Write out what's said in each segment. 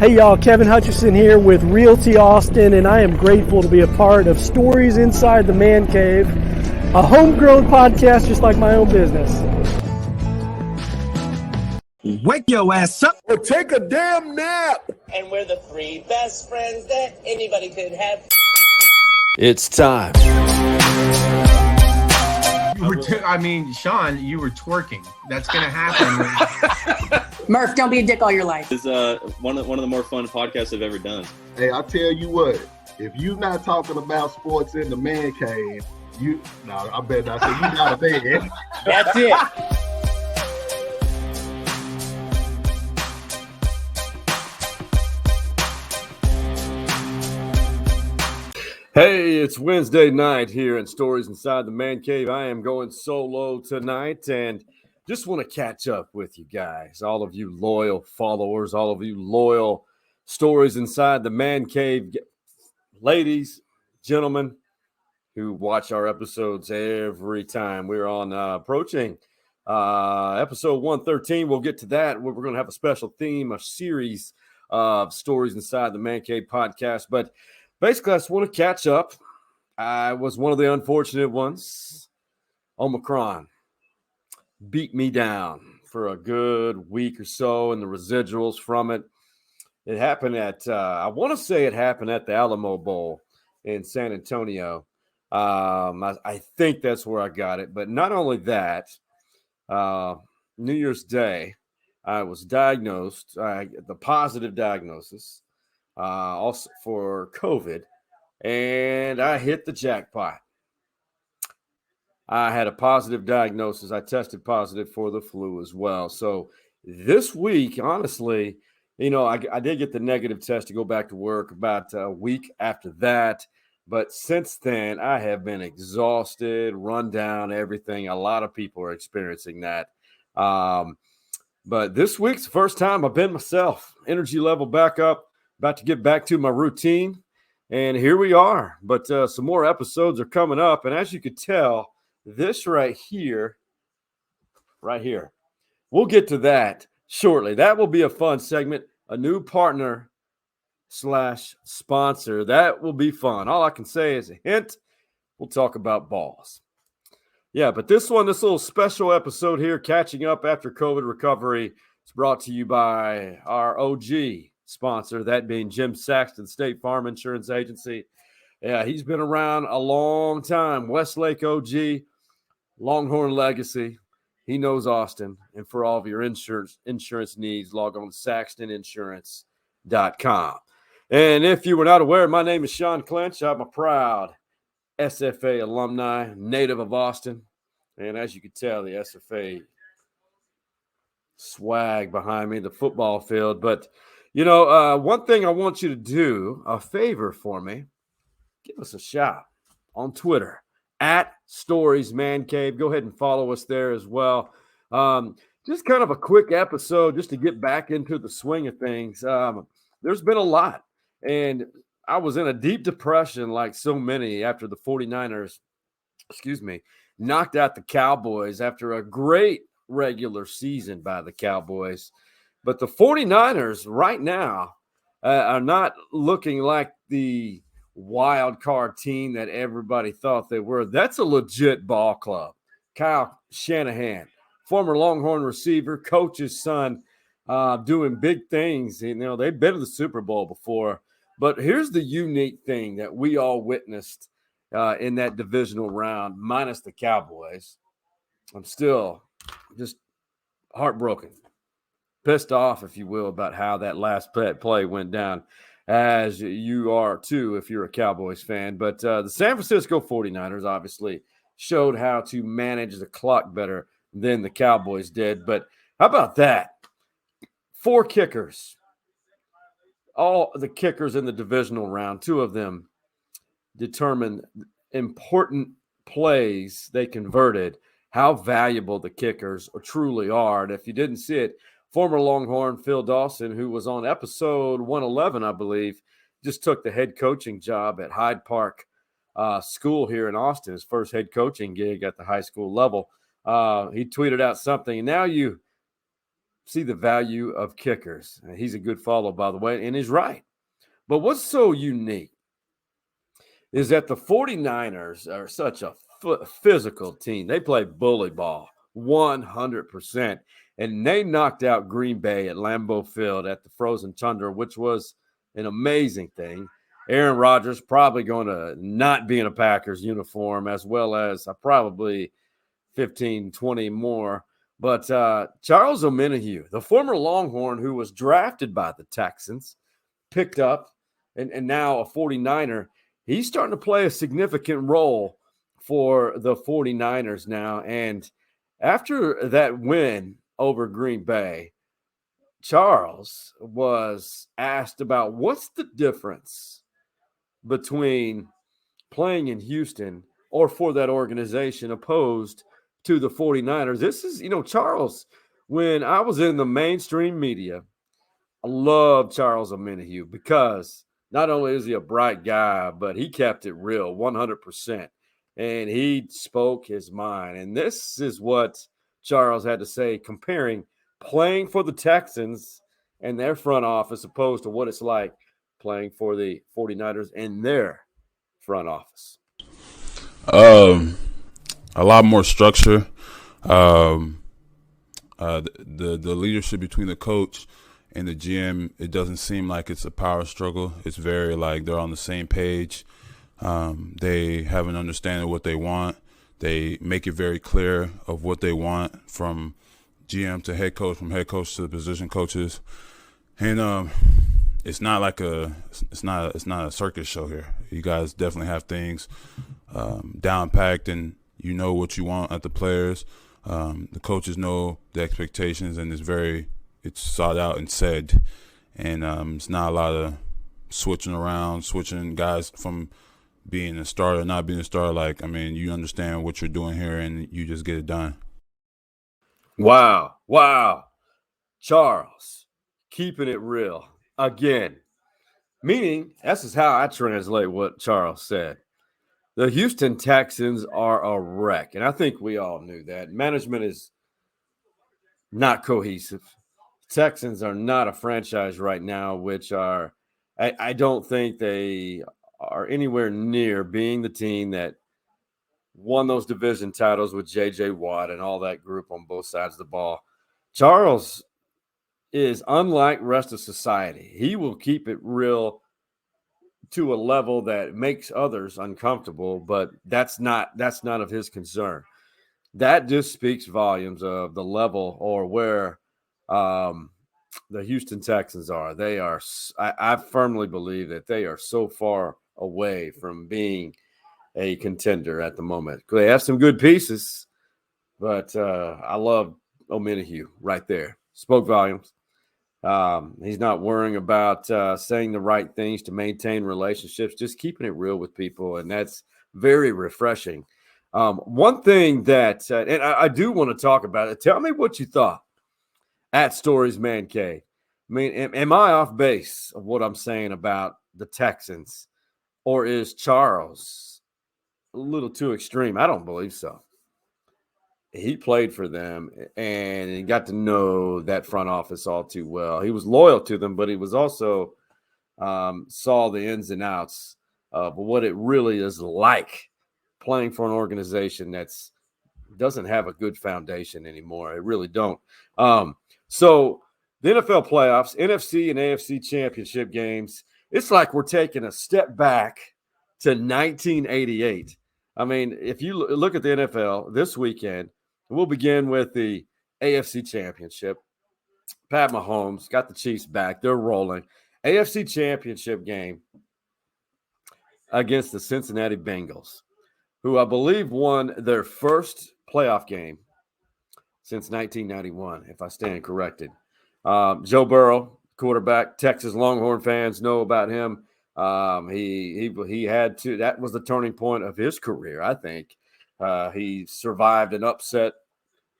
Hey y'all, Kevin Hutchison here with Realty Austin, and I am grateful to be a part of Stories Inside the Man Cave, a homegrown podcast just like my own business. Wake your ass up or take a damn nap. And we're the three best friends that anybody could have. It's time. Sean, you were twerking. That's going to happen. Murph, don't be a dick all your life. It's one of the more fun podcasts I've ever done. Hey, I tell you what, if you're not talking about sports in the man cave, I better not say you not a man. That's it. Hey, it's Wednesday night here in Stories Inside the Man Cave. I am going solo tonight and just want to catch up with you guys, all of you loyal followers, all of you loyal Stories Inside the Man Cave ladies, gentlemen who watch our episodes every time. We're on approaching episode 113. We'll get to that. We're going to have a special theme, a series of Stories Inside the Man Cave podcast, but basically, I just want to catch up. I was one of the unfortunate ones. Omicron beat me down for a good week or so, and the residuals from it. It happened at, I want to say it happened at the Alamo Bowl in San Antonio. I think that's where I got it. But not only that, New Year's Day, I was diagnosed, the positive diagnosis. Also for COVID, and I hit the jackpot. I had a positive diagnosis. I tested positive for the flu as well. So this week, honestly, I did get the negative test to go back to work about a week after that. But since then, I have been exhausted, run down, everything. A lot of people are experiencing that. But this week's the first time I've been myself. Energy level back up. About to get back to my routine, and here we are. But some more episodes are coming up, and as you could tell, this right here, we'll get to that shortly. That will be a fun segment, a new partner / sponsor. That will be fun. All I can say is a hint. We'll talk about balls. Yeah, but this little special episode here, catching up after COVID recovery, is brought to you by our OG sponsor, that being Jim Saxton, State Farm Insurance Agency. Yeah, he's been around a long time. Westlake OG, Longhorn legacy. He knows Austin. And for all of your insurance needs, log on to saxtoninsurance.com. And if you were not aware, my name is Sean Clinch. I'm a proud SFA alumni, native of Austin. And as you can tell, the SFA swag behind me, the football field. But one thing I want you to do, a favor for me, give us a shout on Twitter at Stories Man Cave. Go ahead and follow us there as well. Just kind of a quick episode just to get back into the swing of things. There's been a lot, and I was in a deep depression like so many after the 49ers, knocked out the Cowboys after a great regular season by the Cowboys. But the 49ers right now are not looking like the wild card team that everybody thought they were. That's a legit ball club. Kyle Shanahan, former Longhorn receiver, coach's son, doing big things. They've been to the Super Bowl before. But here's the unique thing that we all witnessed in that divisional round, minus the Cowboys. I'm still just heartbroken. Pissed off, if you will, about how that last play went down, as you are too if you're a Cowboys fan. But the San Francisco 49ers obviously showed how to manage the clock better than the Cowboys did. But how about that? 4 kickers. All the kickers in the divisional round, 2 of them determined important plays they converted, how valuable the kickers truly are. And if you didn't see it, former Longhorn Phil Dawson, who was on episode 111, I believe, just took the head coaching job at Hyde Park School here in Austin, his first head coaching gig at the high school level. He tweeted out something, and now you see the value of kickers. He's a good follow, by the way, and he's right. But what's so unique is that the 49ers are such a physical team. They play bully ball 100%, and they knocked out Green Bay at Lambeau Field at the Frozen Tundra, which was an amazing thing. Aaron Rodgers probably going to not be in a Packers uniform, as well as probably 15, 20 more. But Charles Omenihu, the former Longhorn who was drafted by the Texans, picked up, and now a 49er, he's starting to play a significant role for the 49ers now. And after that win over Green Bay, Charles was asked about what's the difference between playing in Houston or for that organization opposed to the 49ers. This is, Charles, when I was in the mainstream media, I love Charles Omenihu because not only is he a bright guy, but he kept it real 100%. And he spoke his mind. And this is what Charles had to say, comparing playing for the Texans and their front office opposed to what it's like playing for the 49ers and their front office. A lot more structure. The leadership between the coach and the GM, it doesn't seem like it's a power struggle. It's very like they're on the same page. They have an understanding of what they want. They make it very clear of what they want from GM to head coach, from head coach to the position coaches. And it's not like it's not a circus show here. You guys definitely have things down packed, and you know what you want at the players. The coaches know the expectations, and it's sought out and said. And it's not a lot of switching guys from being a starter, not being a starter. You understand what you're doing here, and you just get it done. Wow. Charles, keeping it real again. Meaning, this is how I translate what Charles said. The Houston Texans are a wreck, and I think we all knew that. Management is not cohesive. Texans are not a franchise right now, I don't think they are anywhere near being the team that won those division titles with J.J. Watt and all that group on both sides of the ball. Charles is unlike rest of society. He will keep it real to a level that makes others uncomfortable, but that's not of his concern. That just speaks volumes of the level or where the Houston Texans are. They are. I firmly believe that they are so far away from being a contender at the moment. They have some good pieces, but I love Omenihu right there. Spoke volumes. He's not worrying about saying the right things to maintain relationships, just keeping it real with people, and that's very refreshing. One thing that, and I do want to talk about it, tell me what you thought at Stories Man Cave. I mean, am I off base of what I'm saying about the Texans, or is Charles a little too extreme? I don't believe so. He played for them and he got to know that front office all too well. He was loyal to them, but he was also saw the ins and outs of what it really is like playing for an organization that's doesn't have a good foundation anymore. It really don't. So the NFL playoffs, NFC and AFC championship games, it's like we're taking a step back to 1988. I mean, if you look at the NFL this weekend, we'll begin with the AFC championship. Pat Mahomes got the Chiefs back. They're rolling. AFC championship game against the Cincinnati Bengals, who I believe won their first playoff game since 1991, if I stand corrected. Joe Burrow, quarterback. Texas Longhorn fans know about him. He had to. That was the turning point of his career, I think. He survived an upset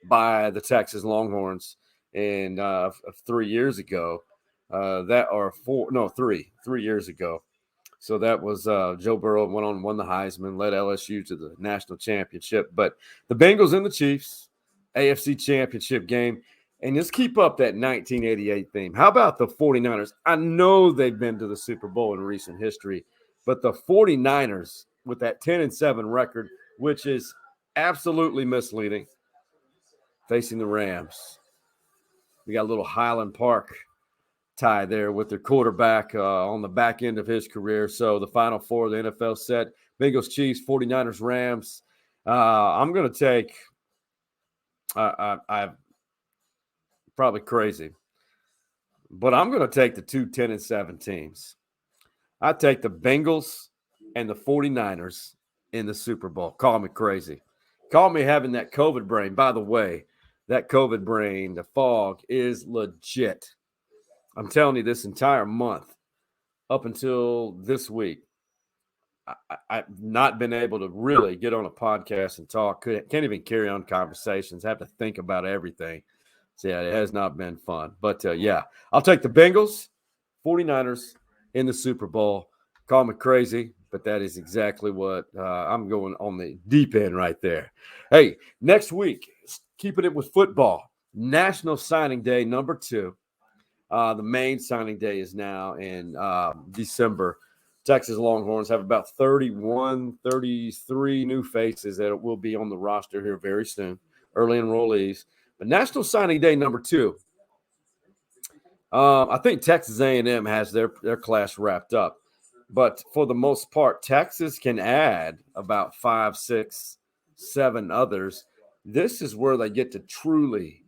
by the Texas Longhorns in 3 years ago. 3 years ago. So that was Joe Burrow won the Heisman, led LSU to the national championship. But the Bengals and the Chiefs, AFC championship game. And just keep up that 1988 theme. How about the 49ers? I know they've been to the Super Bowl in recent history, but the 49ers with that 10-7 record, which is absolutely misleading, facing the Rams. We got a little Highland Park tie there with their quarterback on the back end of his career. So the Final Four of the NFL set, Bengals, Chiefs, 49ers, Rams. I'm going to take I'm probably crazy, but I'm going to take the two 10-7 teams. I take the Bengals and the 49ers in the Super Bowl. Call me crazy. Call me having that COVID brain. By the way, that COVID brain, the fog, is legit. I'm telling you, this entire month, up until this week, I've not been able to really get on a podcast and talk. Can't even carry on conversations. Have to think about everything. So, yeah, it has not been fun. But, yeah, I'll take the Bengals, 49ers in the Super Bowl. Call me crazy, but that is exactly what I'm going on the deep end right there. Hey, next week, keeping it with football, National Signing Day number 2. The main signing day is now in December. Texas Longhorns have about 33 new faces that will be on the roster here very soon, early enrollees. But National Signing Day number 2, I think Texas A&M has their class wrapped up. But for the most part, Texas can add about 5, 6, 7 others. This is where they get to truly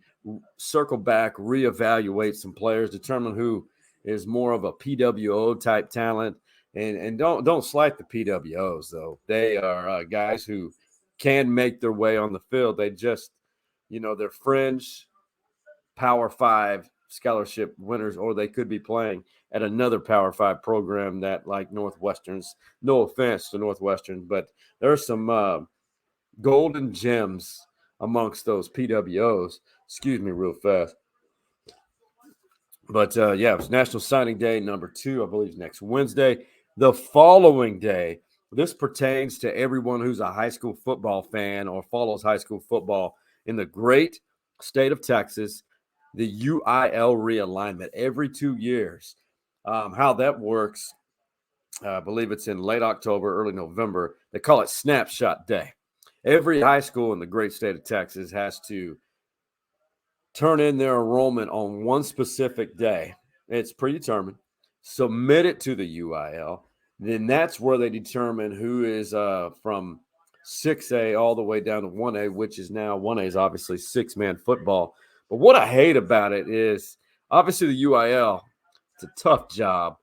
circle back, reevaluate some players, determine who is more of a PWO type talent. And don't slight the PWOs, though. They are guys who can make their way on the field. They just, they're fringe Power 5 scholarship winners, or they could be playing at another Power 5 program that, like Northwestern's. No offense to Northwestern, but there are some golden gems amongst those PWOs. Excuse me real fast. But, yeah, it's National Signing Day number 2, I believe, next Wednesday. The following day, this pertains to everyone who's a high school football fan or follows high school football in the great state of Texas, the UIL realignment every 2 years. How that works, I believe it's in late October, early November. They call it Snapshot Day. Every high school in the great state of Texas has to turn in their enrollment on one specific day. It's predetermined. Submit it to the UIL. Then that's where they determine who is from 6A all the way down to 1A, which is now 1A is obviously 6-man football. But what I hate about it is obviously the UIL, it's a tough job,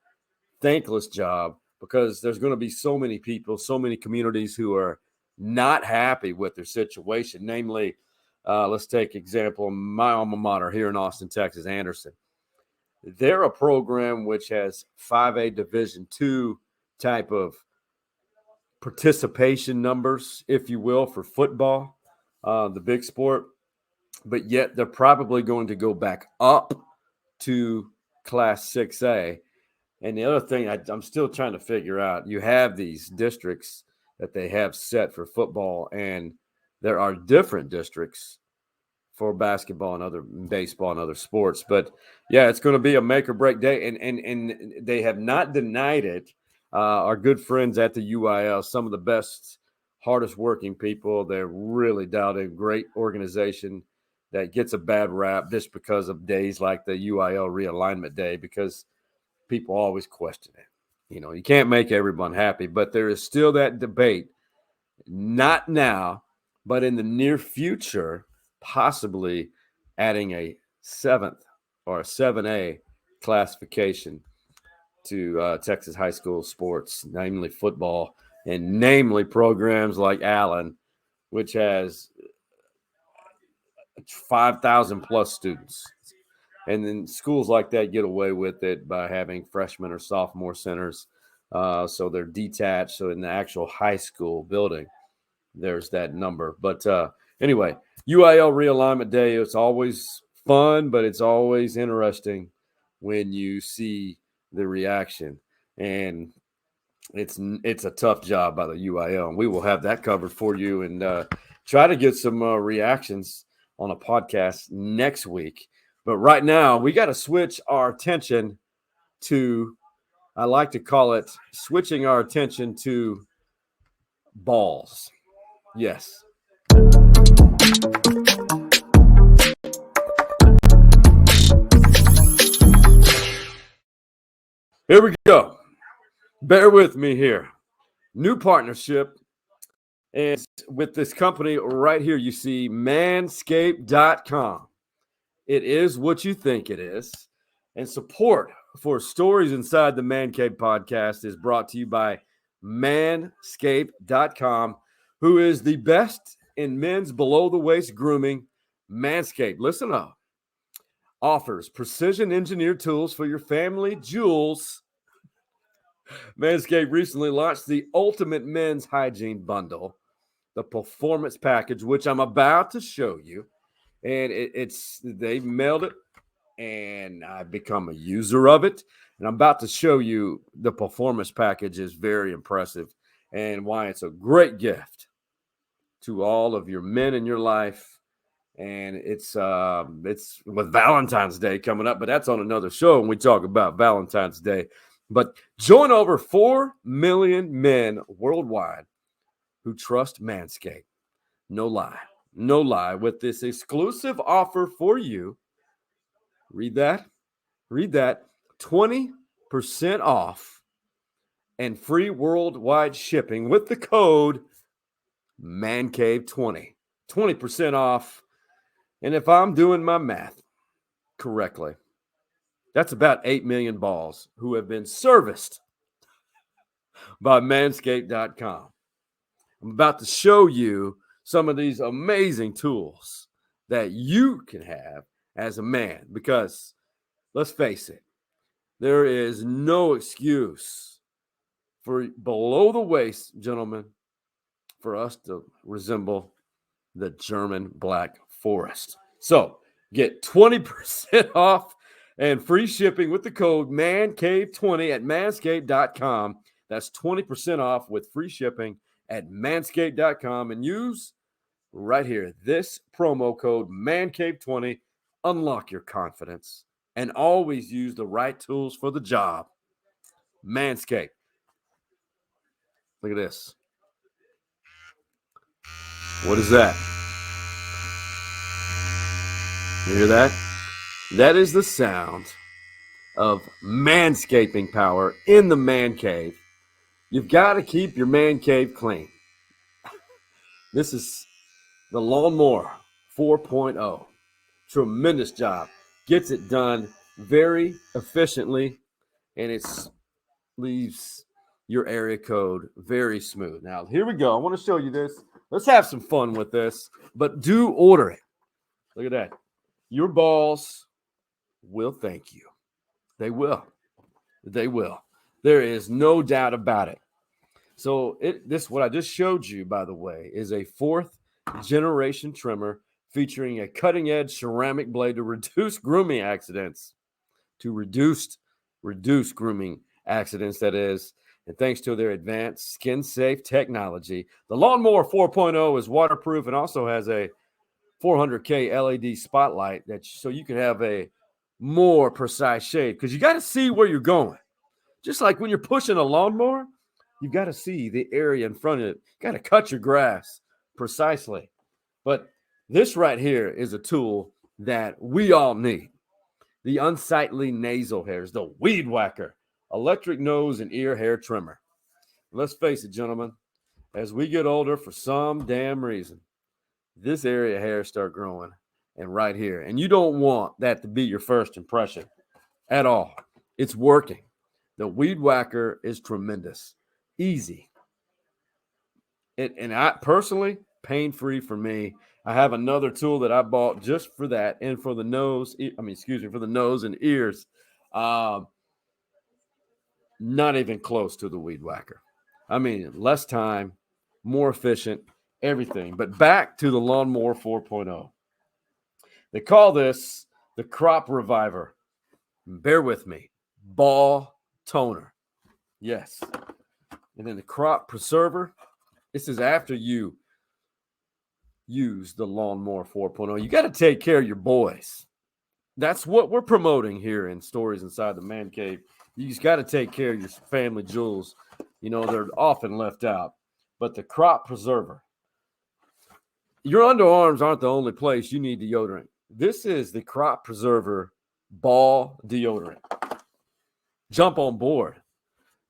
thankless job, because there's going to be so many people, so many communities who are not happy with their situation. Namely, let's take example, my alma mater here in Austin, Texas, Anderson. They're a program which has 5A Division II type of participation numbers, if you will, for football, the big sport. But yet they're probably going to go back up to Class 6A. And the other thing I'm still trying to figure out, you have these districts that they have set for football, and there are different districts for basketball and other baseball and other sports. But yeah, it's going to be a make or break day. And they have not denied it. Our good friends at the UIL, some of the best, hardest working people, they're really dialed in. Great organization that gets a bad rap just because of days like the UIL realignment day, because people always question it. You can't make everyone happy, but there is still that debate, not now, but in the near future, possibly adding a 7th or a 7A classification to Texas high school sports, namely football, and namely programs like Allen, which has 5,000 plus students. And then schools like that get away with it by having freshman or sophomore centers. So they're detached. So in the actual high school building, there's that number. But anyway, UIL realignment day, it's always fun, but it's always interesting when you see the reaction. And it's a tough job by the UIL. And we will have that covered for you and try to get some reactions on a podcast next week. But right now, we got to switch our attention to, I like to call it switching our attention to balls. Yes. Here we go. Bear with me here. New partnership is with this company right here. You see Manscaped.com. It is what you think it is. And support for Stories Inside the Man Cave podcast is brought to you by Manscaped.com, who is the best in men's below-the-waist grooming. Manscaped, listen up, offers precision-engineered tools for your family jewels. Manscaped recently launched the Ultimate Men's Hygiene Bundle, the Performance Package, which I'm about to show you. And they mailed it, and I've become a user of it. And I'm about to show you the Performance Package is very impressive and why it's a great gift to all of your men in your life. And it's with Valentine's Day coming up, but that's on another show when we talk about Valentine's Day. But join over 4 million men worldwide who trust Manscaped. No lie, with this exclusive offer for you. Read that. 20% off and free worldwide shipping with the code MANCAVE20. 20% off. And if I'm doing my math correctly, that's about 8 million balls who have been serviced by Manscaped.com. I'm about to show you some of these amazing tools that you can have as a man, because let's face it, there is no excuse for below the waist, gentlemen, for us to resemble the German Black Forest. So get 20% off and free shipping with the code MANCAVE20 at manscaped.com. That's 20% off with free shipping at manscaped.com, and use right here this promo code MANCAVE20. Unlock your confidence and always use the right tools for the job. Manscaped. Look at this. What is that? You hear that? That is the sound of manscaping power in the man cave. You've got to keep your man cave clean. This is the Lawnmower 4.0. Tremendous job. Gets it done very efficiently, and it leaves your area code very smooth. Now, here we go. I want to show you this. Let's have some fun with this, but do order it. Look at that. Your balls will thank you. They will. They will. There is no doubt about it. So this, what I just showed you, by the way, is a 4th generation trimmer featuring a cutting-edge ceramic blade to reduce grooming accidents. Reduce grooming accidents, that is. And thanks to their advanced skin-safe technology, the Lawnmower 4.0 is waterproof and also has a 400K LED spotlight so you can have a more precise shave, because you got to see where you're going. Just like when you're pushing a lawnmower, you've got to see the area in front of it. You got to cut your grass precisely. But this right here is a tool that we all need. The unsightly nasal hairs, the weed whacker, electric nose and ear hair trimmer. Let's face it, gentlemen, as we get older, for some damn reason, this area of hair start growing, and right here. And you don't want that to be your first impression at all. It's working. The weed whacker is tremendous. Easy. And I personally, pain-free for me. I have another tool that I bought just for that and for the nose. For the nose and ears. Not even close to the weed whacker. I mean, less time, more efficient, everything. But back to the Lawnmower 4.0. They call this the Crop Reviver. Bear with me. Ball Toner. Yes. And then the Crop Preserver. This is after you use the Lawnmower 4.0. You got to take care of your boys. that's what we're promoting here in Stories Inside the Man Cave. You just got to take care of your family jewels. You know, they're often left out. But the crop preserver, your underarms aren't the only place you need deodorant. This is the crop preserver ball deodorant. Jump on board.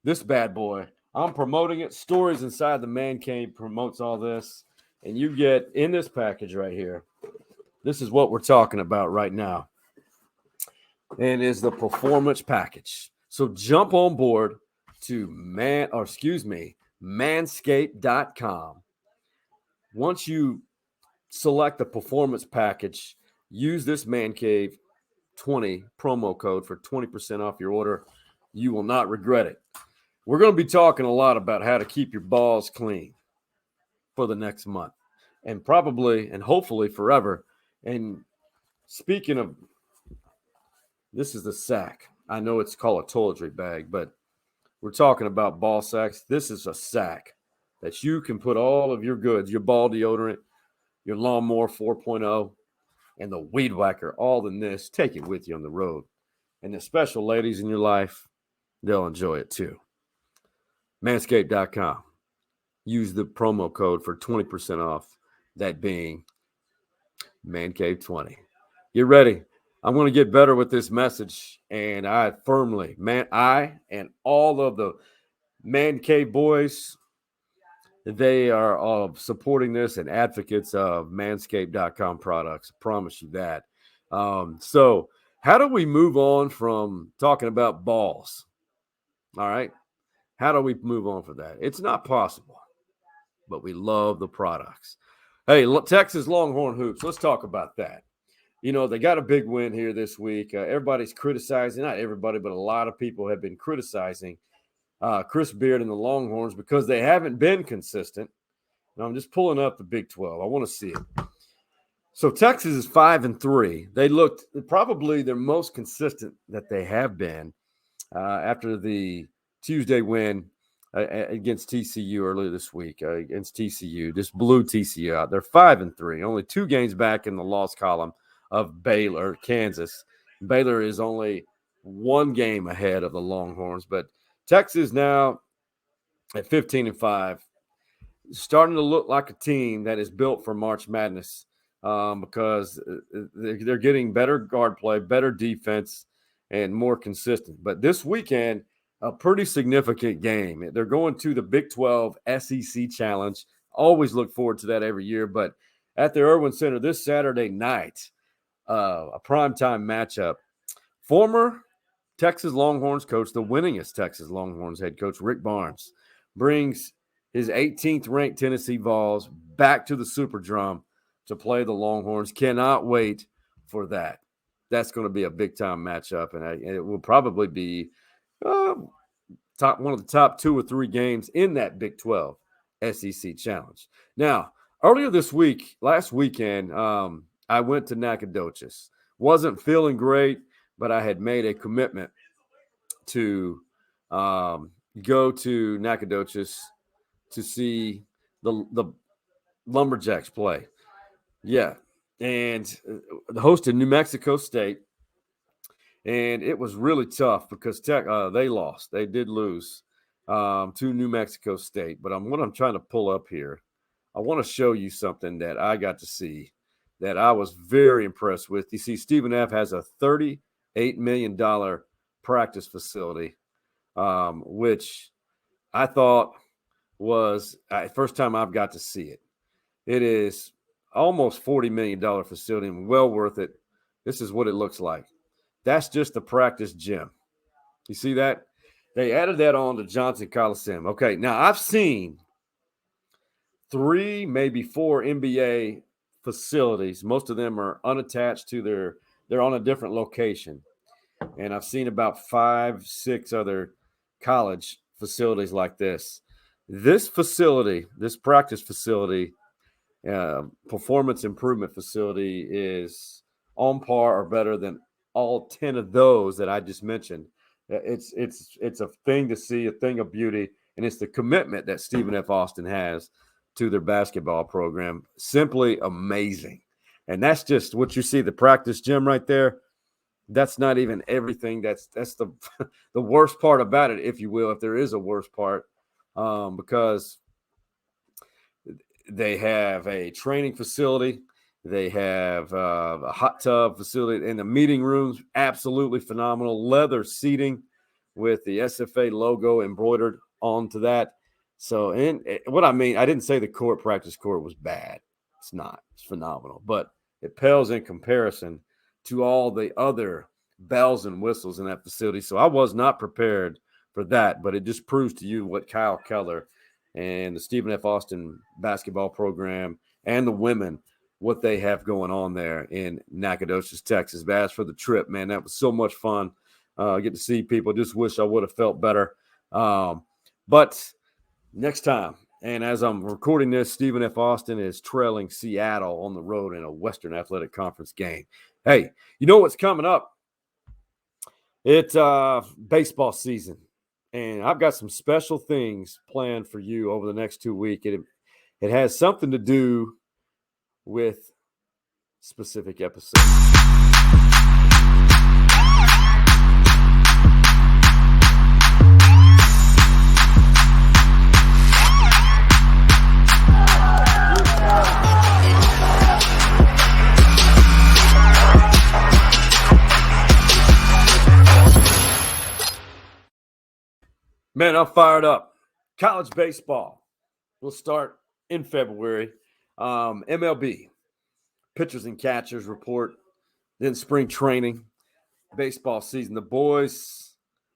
This bad boy, I'm promoting it. Stories Inside the Man Cave promotes all this. And you get in this package right here. This is what we're talking about right now. And is the performance package. So jump on board to manscaped.com. Once you select the performance package, use this Man Cave 20 promo code for 20% off your order. You will not regret it. We're going to be talking a lot about how to keep your balls clean for the next month and probably and hopefully forever. And speaking of, this is the sack. I know it's called a toiletry bag, but we're talking about ball sacks. This is a sack that you can put all of your goods, your ball deodorant, your Lawnmower 4.0, and the Weed Whacker, all in this. Take it with you on the road. And the special ladies in your life, they'll enjoy it too. Manscaped.com. Use the promo code for 20% off, that being ManCave20. Get ready. I'm going to get better with this message, and I and all of the Man Cave boys, they are all supporting this and advocates of Manscaped.com products. I promise you that. So how do we move on from talking about balls? All right. How do we move on from that? It's not possible, but we love the products. Hey, Texas Longhorn hoops. Let's talk about that. You know, they got a big win here this week. Everybody's criticizing, not everybody, but a lot of people have been criticizing Chris Beard and the Longhorns because they haven't been consistent. And I'm just pulling up the Big 12. I want to see it. So Texas is 5-3. They looked probably their most consistent that they have been after the Tuesday win against TCU earlier this week. Against TCU, just blew TCU out. They're 5-3, only 2 games back in the loss column of Baylor, Kansas. Baylor is only 1 game ahead of the Longhorns, but Texas now at 15-5, starting to look like a team that is built for March Madness because they're getting better guard play, better defense, and more consistent. But this weekend, a pretty significant game. They're going to the Big 12 SEC Challenge. Always look forward to that every year. But at the Irwin Center this Saturday night, a primetime matchup. Former Texas Longhorns coach, the winningest Texas Longhorns head coach, Rick Barnes, brings his 18th ranked Tennessee Vols back to the Superdome to play the Longhorns. Cannot wait for that. That's going to be a big-time matchup, and it will probably be one of the top 2 or 3 games in that Big 12 SEC Challenge. Now, earlier this week, last weekend, I went to Nacogdoches. Wasn't feeling great, but I had made a commitment to go to Nacogdoches to see the Lumberjacks play. Yeah, and hosted New Mexico State. And it was really tough because they lost. They did lose to New Mexico State. But what I'm trying to pull up here, I want to show you something that I got to see that I was very impressed with. You see, Stephen F. has a $38 million practice facility, which I thought was first time I've got to see it. It is almost $40 million facility and well worth it. This is what it looks like. That's just the practice gym. You see that? They added that on to Johnson Coliseum. Okay, now I've seen 3, maybe 4 NBA facilities. Most of them are unattached to they're on a different location. And I've seen about 5, 6 other college facilities like this. This facility, this practice facility, performance improvement facility is on par or better than all 10 of those that I just mentioned. It's a thing to see, a thing of beauty, and it's the commitment that Stephen F. Austin has to their basketball program. Simply amazing. And that's just what you see, the practice gym right there. That's not even everything. That's the the worst part about it, if you will, if there is a worst part, because they have a training facility, they have a hot tub facility, and the meeting rooms absolutely phenomenal. Leather seating with the SFA logo embroidered onto that. So, and what I mean, I didn't say the practice court was bad. It's not. It's phenomenal, but it pales in comparison to all the other bells and whistles in that facility. So I was not prepared for that, but it just proves to you what Kyle Keller and the Stephen F. Austin basketball program and the women, what they have going on there in Nacogdoches, Texas. But as for the trip, man, that was so much fun. Get to see people. Just wish I would have felt better. But next time, and as I'm recording this, Stephen F. Austin is trailing Seattle on the road in a Western Athletic Conference game. Hey, you know what's coming up? It's baseball season, and I've got some special things planned for you over the next 2 weeks. It has something to do with specific episodes. Man, I'm fired up. College baseball will start in February. MLB, pitchers and catchers report, then spring training, baseball season, the boys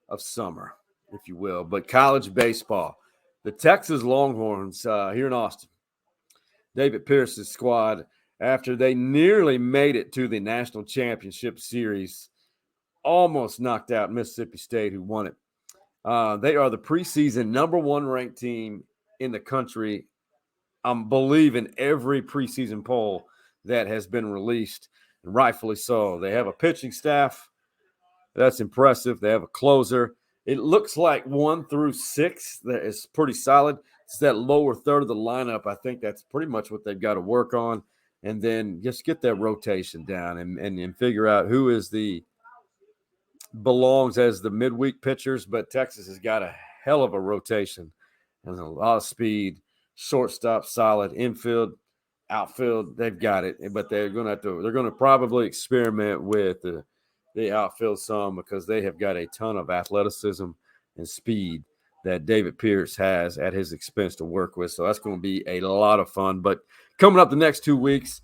of summer, if you will. But college baseball, the Texas Longhorns here in Austin, David Pierce's squad, after they nearly made it to the National Championship Series, almost knocked out Mississippi State, who won it. They are the preseason number one ranked team in the country. I believe in every preseason poll that has been released, and rightfully so. They have a pitching staff that's impressive. They have a closer. It looks like 1 through 6 that is pretty solid. It's that lower third of the lineup. I think that's pretty much what they've got to work on, and then just get that rotation down and figure out who is belongs as the midweek pitchers. But Texas has got a hell of a rotation and a lot of speed. Shortstop solid, infield, outfield, they've got it. But they're going to probably experiment with the outfield some, because they have got a ton of athleticism and speed that David Pierce has at his expense to work with. So that's going to be a lot of fun. But coming up the next 2 weeks,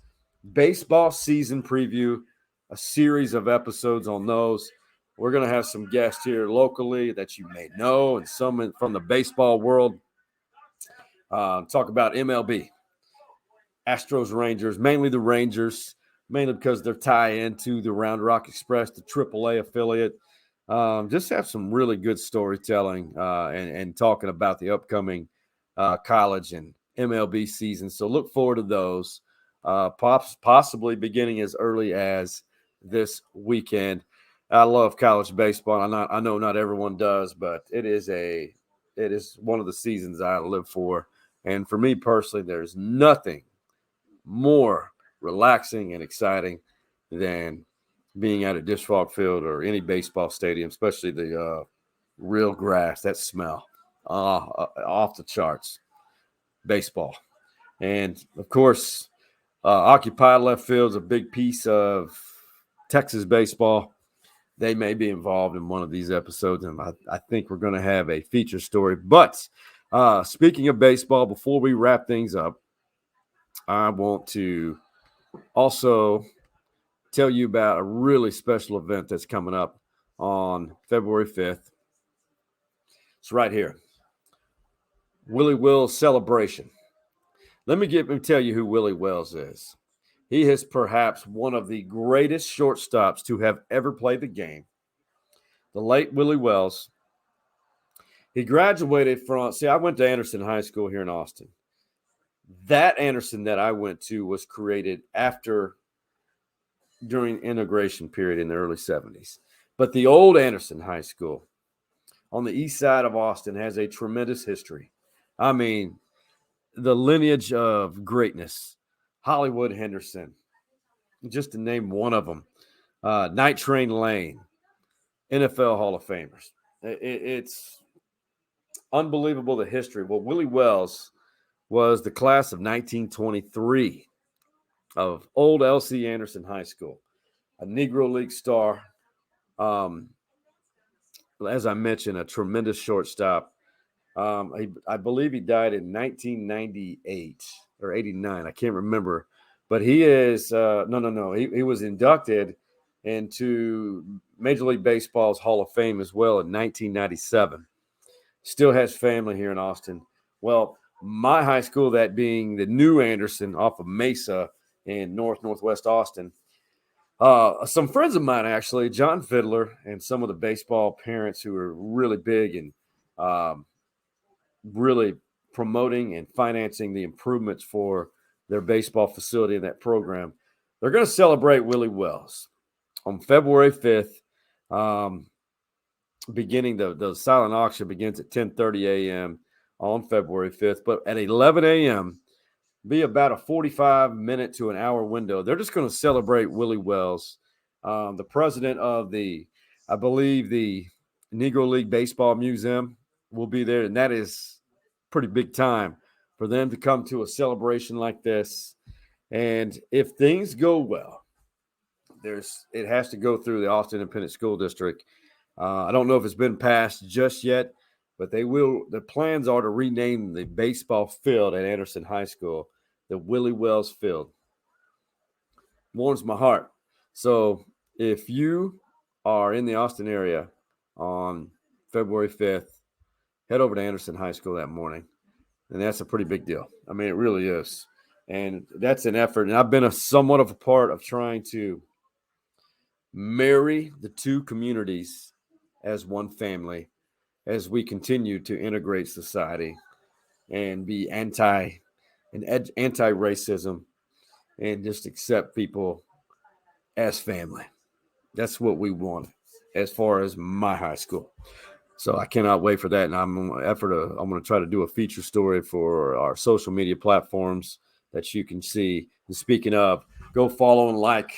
baseball season preview, a series of episodes on those. We're going to have some guests here locally that you may know, and some from the baseball world. Talk about MLB, Astros, Rangers, mainly the Rangers, mainly because they're tied into the Round Rock Express, the AAA affiliate. Just have some really good storytelling and talking about the upcoming college and MLB season. So look forward to those, possibly beginning as early as this weekend. I love college baseball. I know not everyone does, but it is one of the seasons I live for. And for me personally, there's nothing more relaxing and exciting than being at a disc golf field or any baseball stadium, especially the real grass, that smell, off the charts. Baseball. And, of course, occupied left field is a big piece of Texas baseball. They may be involved in one of these episodes, and I think we're going to have a feature story. But speaking of baseball, before we wrap things up, I want to also tell you about a really special event that's coming up on February 5th. It's right here. Willie Wells Celebration. Let me tell you who Willie Wells is. He is perhaps one of the greatest shortstops to have ever played the game. The late Willie Wells. He graduated from, I went to Anderson High School here in Austin. That Anderson that I went to was created during integration period in the early 70s. But the old Anderson High School on the east side of Austin has a tremendous history. I mean, the lineage of greatness. Hollywood Henderson, just to name one of them. Night Train Lane, NFL Hall of Famers. It's unbelievable, the history. Well, Willie Wells was the class of 1923 of old L.C. Anderson High School, a Negro League star. As I mentioned, a tremendous shortstop. I believe he died in 1998 or 89. I can't remember. But he is no. He was inducted into Major League Baseball's Hall of Fame as well in 1997. Still has family here in Austin. Well, my high school, that being the New Anderson off of Mesa in northwest Austin. Some friends of mine, actually, John Fiddler and some of the baseball parents who are really big and really promoting and financing the improvements for their baseball facility in that program. They're going to celebrate Willie Wells on February 5th. Beginning the silent auction begins at 10:30 a.m. on February 5th, but at 11 a.m., be about a 45-minute to an hour window. They're just going to celebrate Willie Wells. The president of I believe the Negro League Baseball Museum will be there, and that is pretty big time for them to come to a celebration like this. And if things go well, it has to go through the Austin Independent School District. I don't know if it's been passed just yet, but they will. The plans are to rename the baseball field at Anderson High School the Willie Wells Field. Warms my heart. So if you are in the Austin area on February 5th, head over to Anderson High School that morning. And that's a pretty big deal. I mean, it really is. And that's an effort. And I've been somewhat of a part of trying to marry the two communities as one family as we continue to integrate society and be anti-racism and just accept people as family. That's what we want as far as my high school. So I cannot wait for that. And I'm going to try to do a feature story for our social media platforms that you can see. And speaking of, go follow and like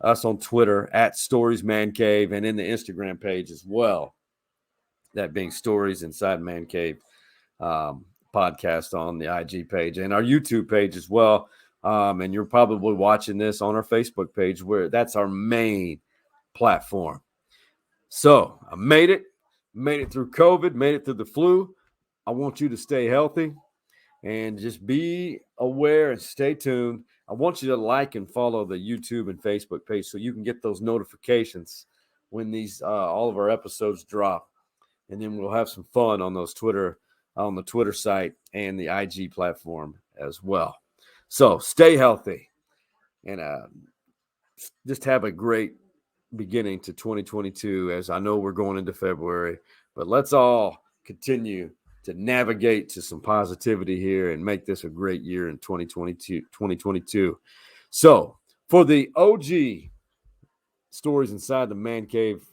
us on Twitter at Stories Man Cave and in the Instagram page as well. That being Stories Inside Man Cave podcast on the IG page and our YouTube page as well. And you're probably watching this on our Facebook page where that's our main platform. So I made it through COVID, made it through the flu. I want you to stay healthy and just be aware and stay tuned. I want you to like and follow the YouTube and Facebook page so you can get those notifications when these all of our episodes drop. And then we'll have some fun on the Twitter site and the IG platform as well. So stay healthy and just have a great beginning to 2022, as I know we're going into February, but let's all continue to navigate to some positivity here and make this a great year in 2022. So for the OG Stories Inside the Man Cave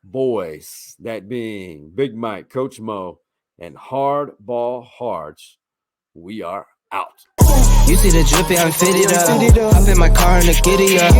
boys, that being Big Mike, Coach Mo, and Hardball Hards, we are out. You see the drippy, I'm fitted up. Hop in my car and the giddy up.